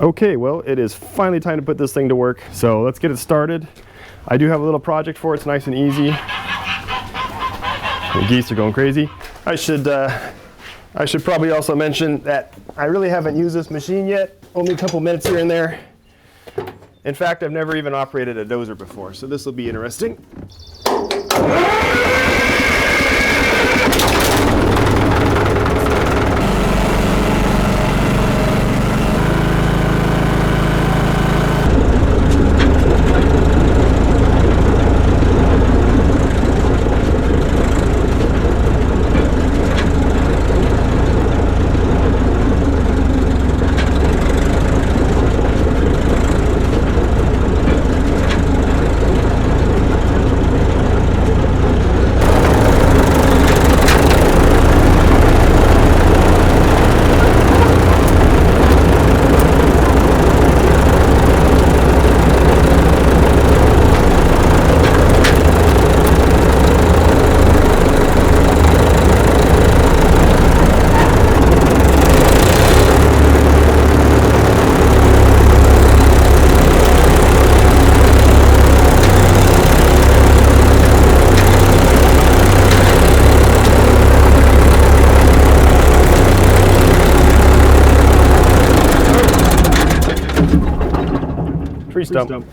Okay, well, it is finally time to put this thing to work, so let's get it started. I do have a little project for it. It's nice and easy. The geese are going crazy. I should probably also mention that I really haven't used this machine yet, only a couple minutes here and there. In fact, I've never even operated a dozer before, so this will be interesting. Tree stump.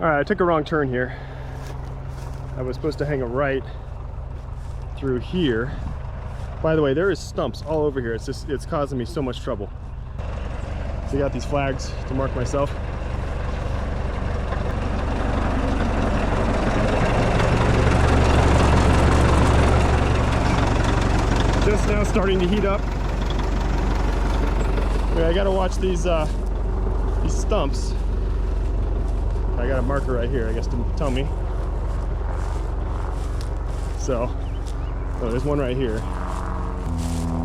I took a wrong turn here. I was supposed to hang a right through here. By the way, there is stumps all over here. It's causing me so much trouble. So I got these flags to mark myself. Just now starting to heat up. Okay, I gotta watch these stumps. I got a marker right here, I guess, to tell me. So, oh, there's one right here.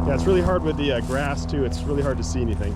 Yeah, it's really hard with the grass too. It's really hard to see anything.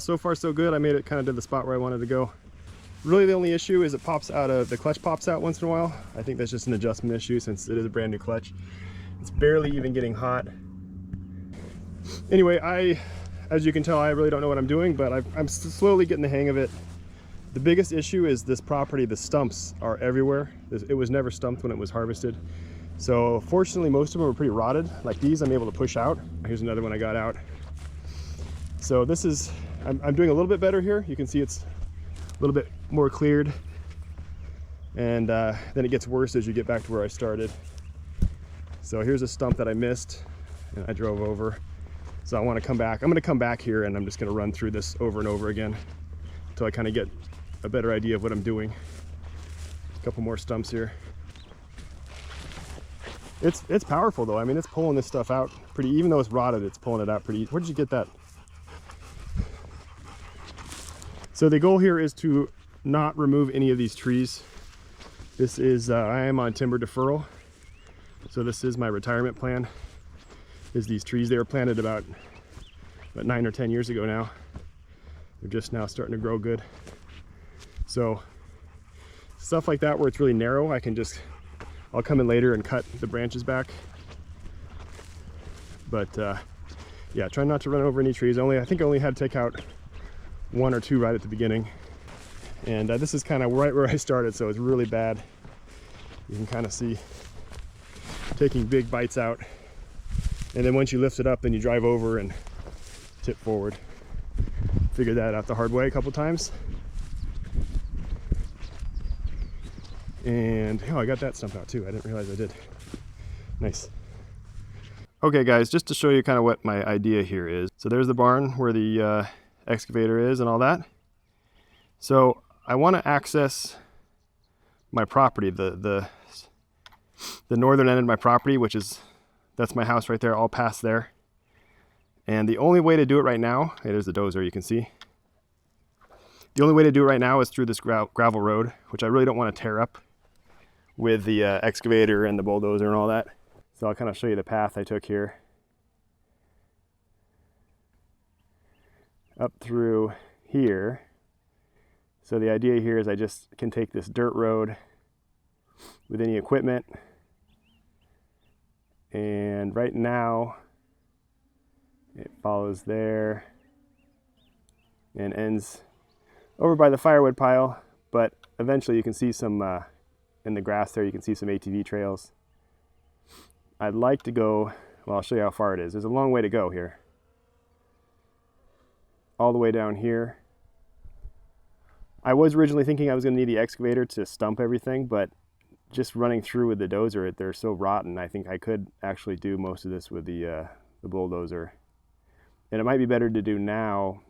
so far so good. I made it kind of to the spot where I wanted to go. Really the only issue is it pops out of, the clutch pops out once in a while. I think that's just an adjustment issue since it is a brand new clutch. It's barely even getting hot. Anyway, as you can tell, I really don't know what I'm doing, but I'm slowly getting the hang of it. The biggest issue is this property, the stumps are everywhere. It was never stumped when it was harvested. So fortunately, most of them are pretty rotted. Like these, I'm able to push out. Here's another one I got out. So this is, I'm doing a little bit better here. You can see it's a little bit more cleared. And then it gets worse as you get back to where I started. So here's a stump that I missed and I drove over. So I want to come back. I'm going to come back here and I'm just going to run through this over and over again until I kind of get a better idea of what I'm doing. A couple more stumps here. It's powerful though. I mean, it's pulling this stuff out pretty, even though it's rotted, it's pulling it out pretty. Where did you get that? So the goal here is to not remove any of these trees. This is, I am on timber deferral. So this is my retirement plan, is these trees. They were planted about 9 or 10 years ago now. They're just now starting to grow good. So stuff like that where it's really narrow, I'll come in later and cut the branches back. But yeah, try not to run over any trees. I think I only had to take out 1 or 2 right at the beginning. And this is kind of right where I started, so it's really bad. You can kind of see taking big bites out. And then once you lift it up, then you drive over and tip forward. Figured that out the hard way a couple times. And oh, I got that stump out too. I didn't realize I did. Nice. Okay guys, just to show you kind of what my idea here is. So there's the barn where the excavator is and all that. So I want to access my property, the northern end of my property, that's my house right there. I'll pass there. And the only way to do it right now, hey, there's the dozer, you can see. The only way to do it right now is through this gravel road, which I really don't want to tear up with the excavator and the bulldozer and all that. So I'll kind of show you the path I took here. Up through here. So the idea here is I just can take this dirt road with any equipment. And right now it follows there and ends over by the firewood pile, but eventually you can see some in the grass there, you can see some ATV trails. I'd like to go, well, I'll show you how far it is. There's a long way to go here. All the way down here. I was originally thinking I was going to need the excavator to stump everything, but just running through with the dozer, they're so rotten. I think I could actually do most of this with the bulldozer. And it might be better to do now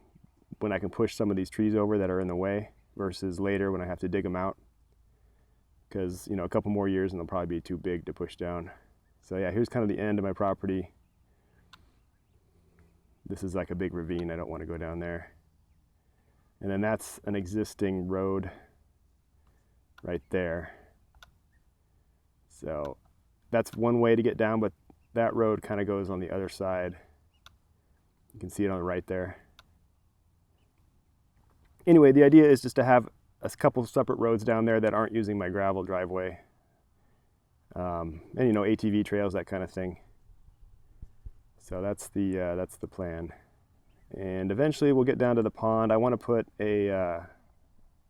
when I can push some of these trees over that are in the way versus later when I have to dig them out. Because, you know, a couple more years and they'll probably be too big to push down. So yeah, here's kind of the end of my property. This is like a big ravine. I don't want to go down there. And then that's an existing road right there. So that's one way to get down, but that road kind of goes on the other side. You can see it on the right there. Anyway, the idea is just to have a couple of separate roads down there that aren't using my gravel driveway. And you know, ATV trails, that kind of thing. So that's the plan. And eventually we'll get down to the pond. I want to put a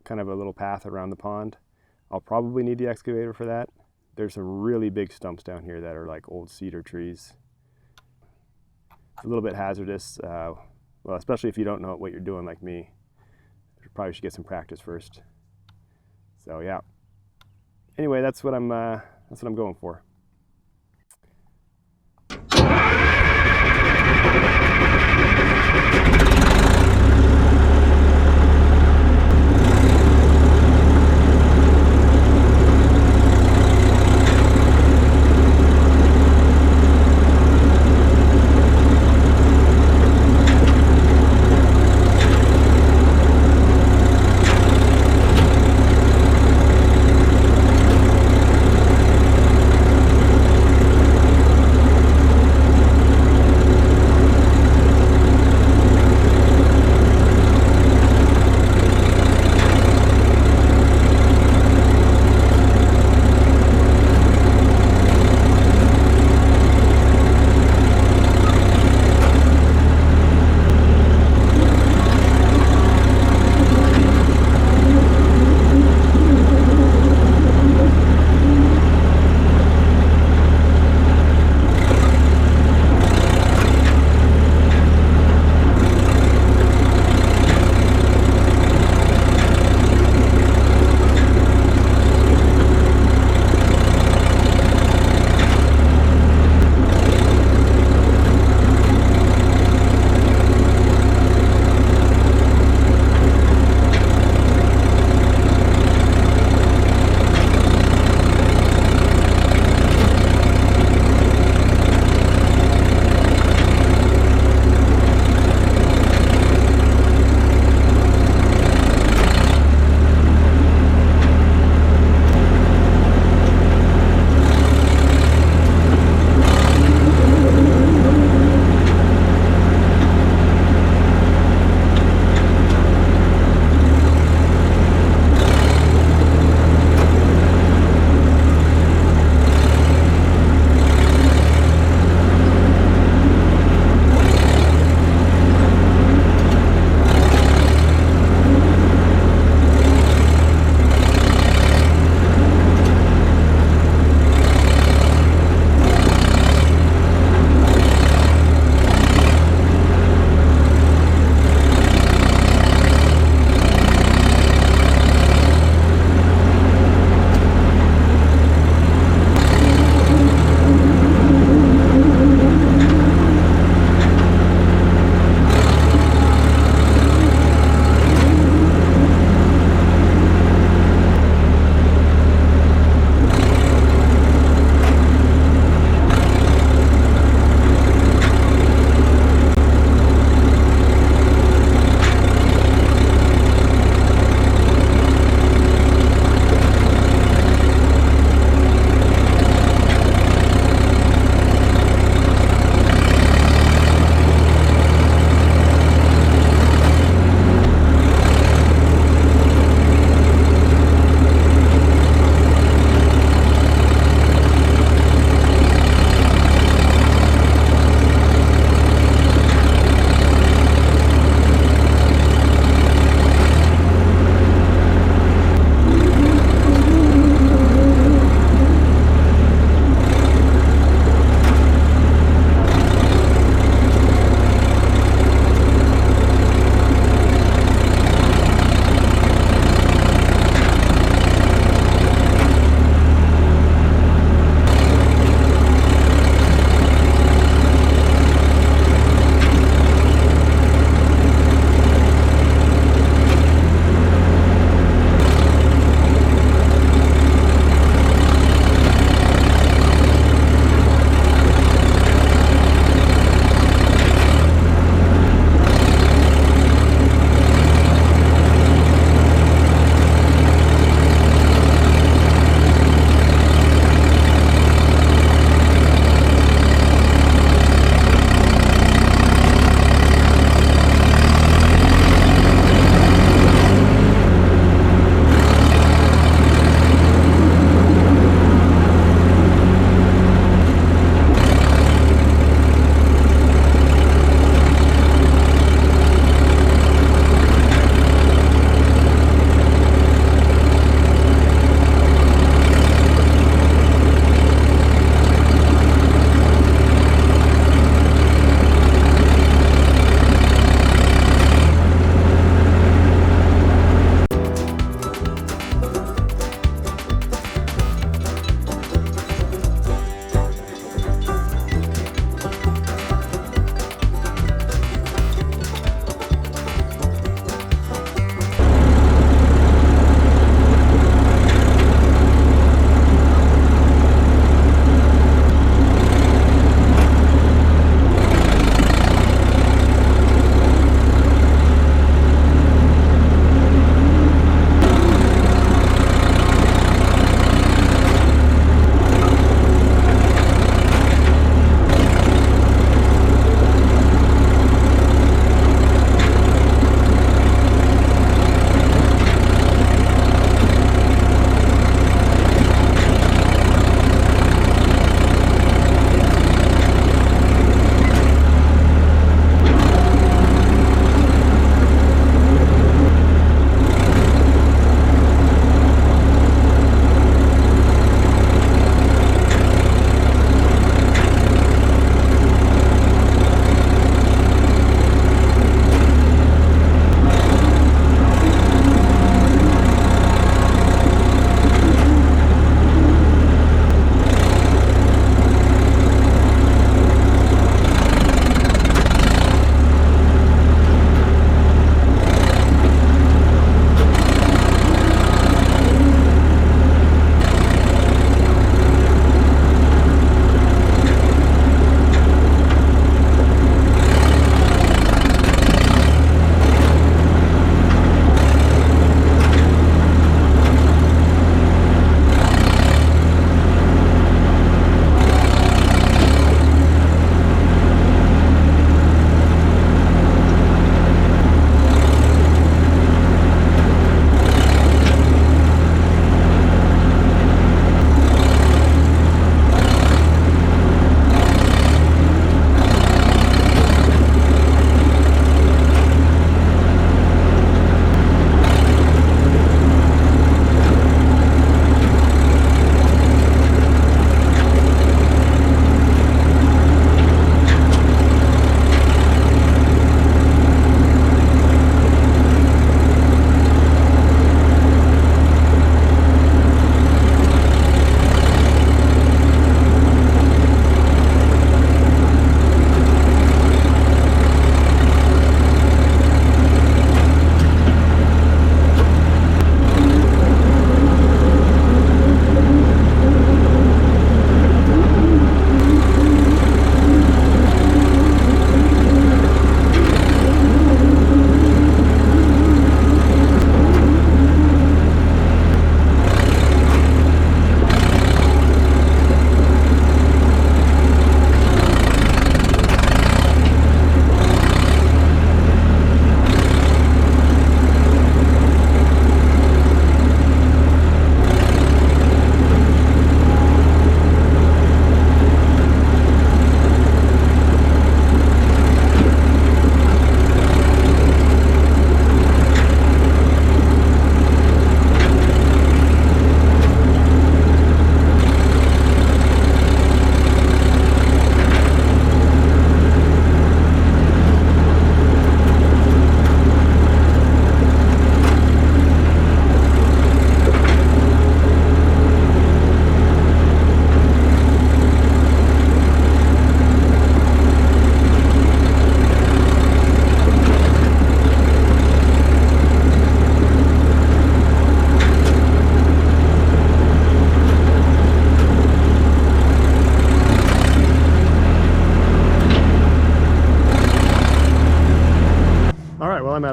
kind of a little path around the pond. I'll probably need the excavator for that. There's some really big stumps down here that are like old cedar trees. It's a little bit hazardous, well, especially if you don't know what you're doing like me. You probably should get some practice first. So yeah. Anyway, that's what I'm going for.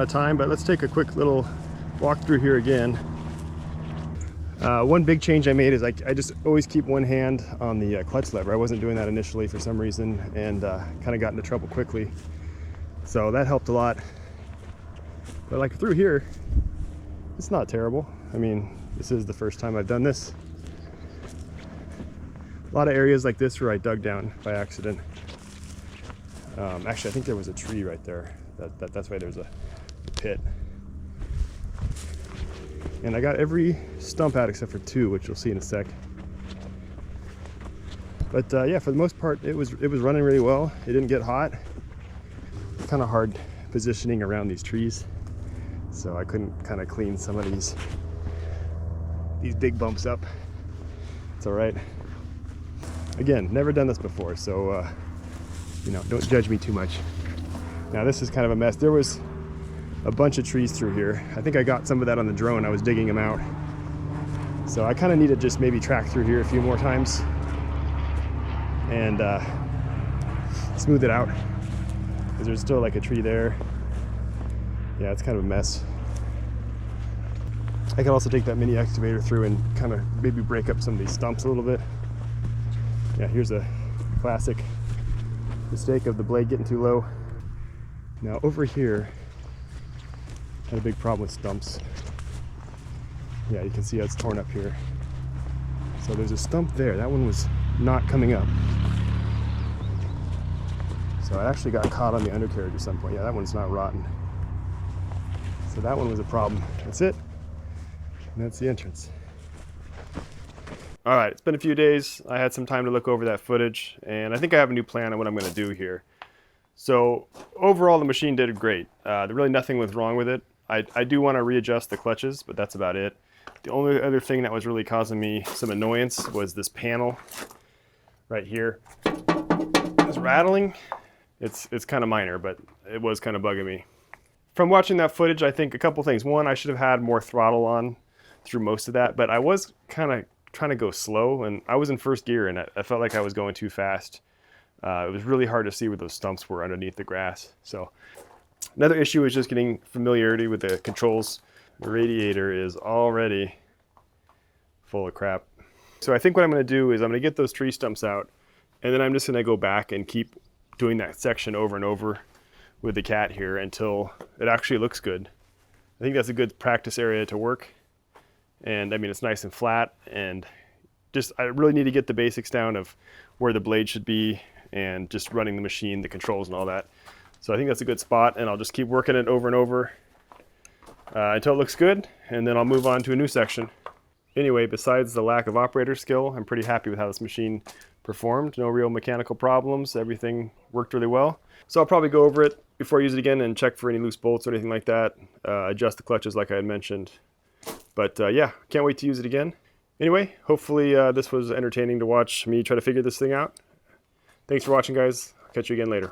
of time, but let's take a quick little walk through here again. One big change I made is I just always keep one hand on the clutch lever. I wasn't doing that initially for some reason, and kind of got into trouble quickly. So that helped a lot. But like through here, it's not terrible. I mean, this is the first time I've done this. A lot of areas like this where I dug down by accident. Actually, I think there was a tree right there. That's why there's a pit. And I got every stump out except for 2, which you'll see in a sec. But yeah, for the most part, it was running really well. It didn't get hot. It's kind of hard positioning around these trees, so I couldn't kind of clean some of these big bumps up. It's all right. Again, never done this before, so you know, don't judge me too much. Now this is kind of a mess. There was a bunch of trees through here. I think I got some of that on the drone. I was digging them out. So I kind of need to just maybe track through here a few more times and smooth it out, because there's still like a tree there. Yeah, it's kind of a mess. I can also take that mini excavator through and kind of maybe break up some of these stumps a little bit. Yeah, here's a classic mistake of the blade getting too low. Now over here, I had a big problem with stumps. Yeah, you can see how it's torn up here. So there's a stump there. That one was not coming up. So I actually got caught on the undercarriage at some point. Yeah, that one's not rotten. So that one was a problem. That's it. And that's the entrance. All right, it's been a few days. I had some time to look over that footage, and I think I have a new plan on what I'm going to do here. So overall, the machine did great. There's really nothing was wrong with it. I do want to readjust the clutches, but that's about it. The only other thing that was really causing me some annoyance was this panel right here. It's rattling. It's kind of minor, but it was kind of bugging me. From watching that footage, I think a couple things. One, I should have had more throttle on through most of that, but I was kind of trying to go slow, and I was in first gear, and I felt like I was going too fast. It was really hard to see where those stumps were underneath the grass. So another issue is just getting familiarity with the controls. The radiator is already full of crap. So I think what I'm going to do is I'm going to get those tree stumps out, and then I'm just going to go back and keep doing that section over and over with the cat here until it actually looks good. I think that's a good practice area to work. And I mean, it's nice and flat, and just I really need to get the basics down of where the blade should be and just running the machine, the controls and all that. So I think that's a good spot, and I'll just keep working it over and over until it looks good, and then I'll move on to a new section. Anyway, besides the lack of operator skill, I'm pretty happy with how this machine performed. No real mechanical problems. Everything worked really well. So I'll probably go over it before I use it again and check for any loose bolts or anything like that. Adjust the clutches like I had mentioned. But yeah, can't wait to use it again. Anyway, hopefully this was entertaining to watch me try to figure this thing out. Thanks for watching, guys. I'll catch you again later.